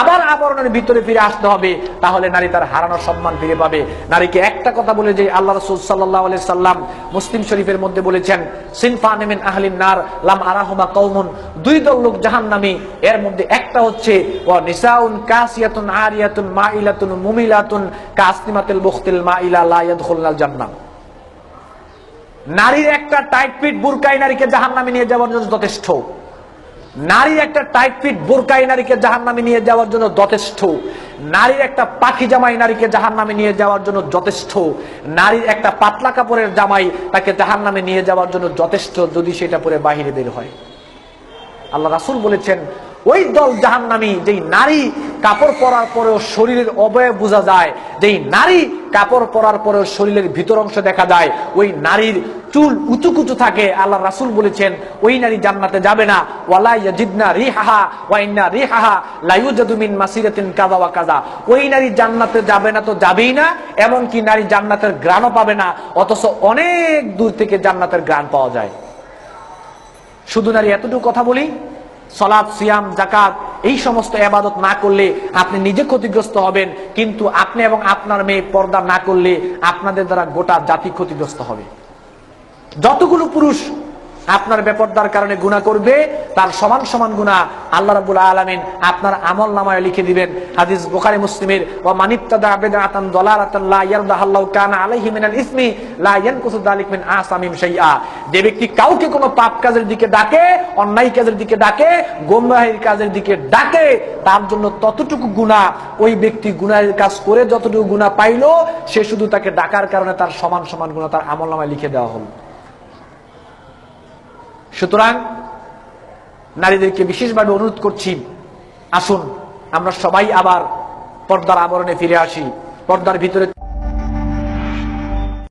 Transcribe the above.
আবার আবরণের ভিতরে ফিরে আসতে হবে, তাহলে নারী তার হারানো সম্মান ফিরে পাবে। নারীকে একটা কথা বলে যে আল্লাহ রাসূল সাল্লাল্লাহু আলাইহি সাল্লাম মুসলিম শরীফের মধ্যে বলেছেন, সিনফান মিন আহলিন নার লাম আরাহুমা কওমুন, দুই দল লোক জাহান্নামী, এর মধ্যে একটা হচ্ছে ওয়া নিসাউন কাসিয়াতুন আরিয়াতুন মাইলাতুন মুমিলাতুন কাসনিমাতিল বুখতিল মাইলা লা ইয়াদখুলুল জান্নাহ। নারীর একটা টাইট ফিট বুরকাই নারীকে জাহান্নামে নিয়ে যাওয়ার জন্য যথেষ্ট। নারীর একটা টাইট ফিট বুরকাই নারীকে জাহান্নামে নিয়ে যাওয়ার জন্য যথেষ্ট। নারীর একটা পাখি জামাই নারীকে জাহান্নামে নিয়ে যাওয়ার জন্য যথেষ্ট। নারীর একটা পাতলা কাপড়ের জামাই তাকে জাহান্নামে নিয়ে যাওয়ার জন্য যথেষ্ট, যদি সেটা পরে বাহিরে বের হয়। আল্লাহ রাসূল বলেছেন, ওই দল জাহান্নামী যেই নারী কাপড় পরার পরেও শরীরের অবয়ব বোঝা যায়, যেই নারী কাপড় পরার পরেও শরীরের ভিতর অংশ দেখা যায়, ওই নারীর চুল উঁচু কুচু থাকে, আল্লাহ রাসূল বলেছেন ওই নারী জান্নাতে যাবে না। ওয়ালা ইয়াজিদনা রিহাহা ওয়া ইন্না রিহাহা লা ইউজাদু মিন মাসিরাতিন কাযা ওয়া কাযা। ওই নারী জান্নাতে যাবে না তো যাবেই না, এমন কি নারী জান্নাতের ঘ্রাণও পাবে না, অথচ অনেক দূর থেকে জান্নাতের ঘ্রাণ পাওয়া যায়। শুধু নারী এতটুকু কথা বলি, সালাত, সিয়াম, যাকাত এই সমস্ত ইবাদত না করলে আপনি নিজে ক্ষতিগ্রস্ত হবেন, কিন্তু আপনি এবং আপনার মেয়ে পর্দা না করলে আপনাদের দ্বারা গোটা জাতি ক্ষতিগ্রস্ত হবে। যতগুলো পুরুষ আপনার বেপরদার কারণে গুনাহ করবে, তার সমান সমান গুনাহ আল্লাহ রাব্বুল আলামিন আপনার আমলনামায় লিখে দিবেন। হাদিস বুখারী মুসলিমের, ওয়া মানিত্তাদা বিদআতান দালালাতান লা ইয়ারদাহাল্লাহু কানা আলাইহি মিনাল ইসমি লা ইয়ানকুসু যালিক মিন আসামিম শাইআ। যে ব্যক্তি কাউকে কোনো পাপ কাজের দিকে ডাকে, অন্যায় কাজের দিকে ডাকে, গোমরাহির কাজের দিকে ডাকে, তার জন্য ততটুকু গুনাহ, ওই ব্যক্তি গুনাহের কাজ করে যতটুকু গুনাহ পাইলো, সে শুধু তাকে ডাকার কারণে তার সমান সমান গুনাহ তার আমলনামায় লিখে দেওয়া হলো। সুতরাং নারীদেরকে বিশেষভাবে অনুরোধ করছি, আসুন আমরা সবাই আবার পর্দার আবরণে ফিরে আসি। পর্দার ভিতরে